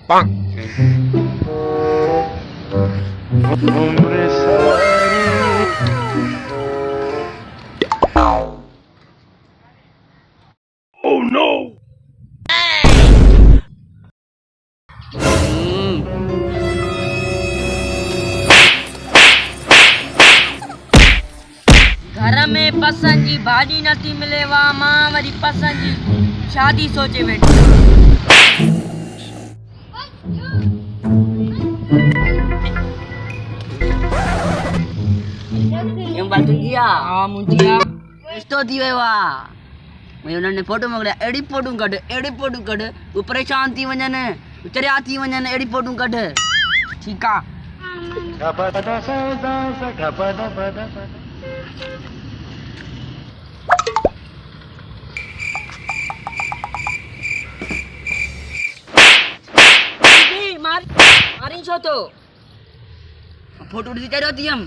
Oh no! घर में पसंद जी भाॼी नथी मिले वाह मां वरी पसंद जी शादी सोचे वेठी। हाँ मुंहिंजी रिश्तो थी वियो आहे। भई हुननि फोटो मोकिलिया, अहिड़ी फोटूं कढ उहे परेशान थी वञनि, चरिया थी वञनि, अहिड़ी फोटूं कढ। ठीकु आहे। मारी छो तो फोटो ॾिसी चरियो थी हम।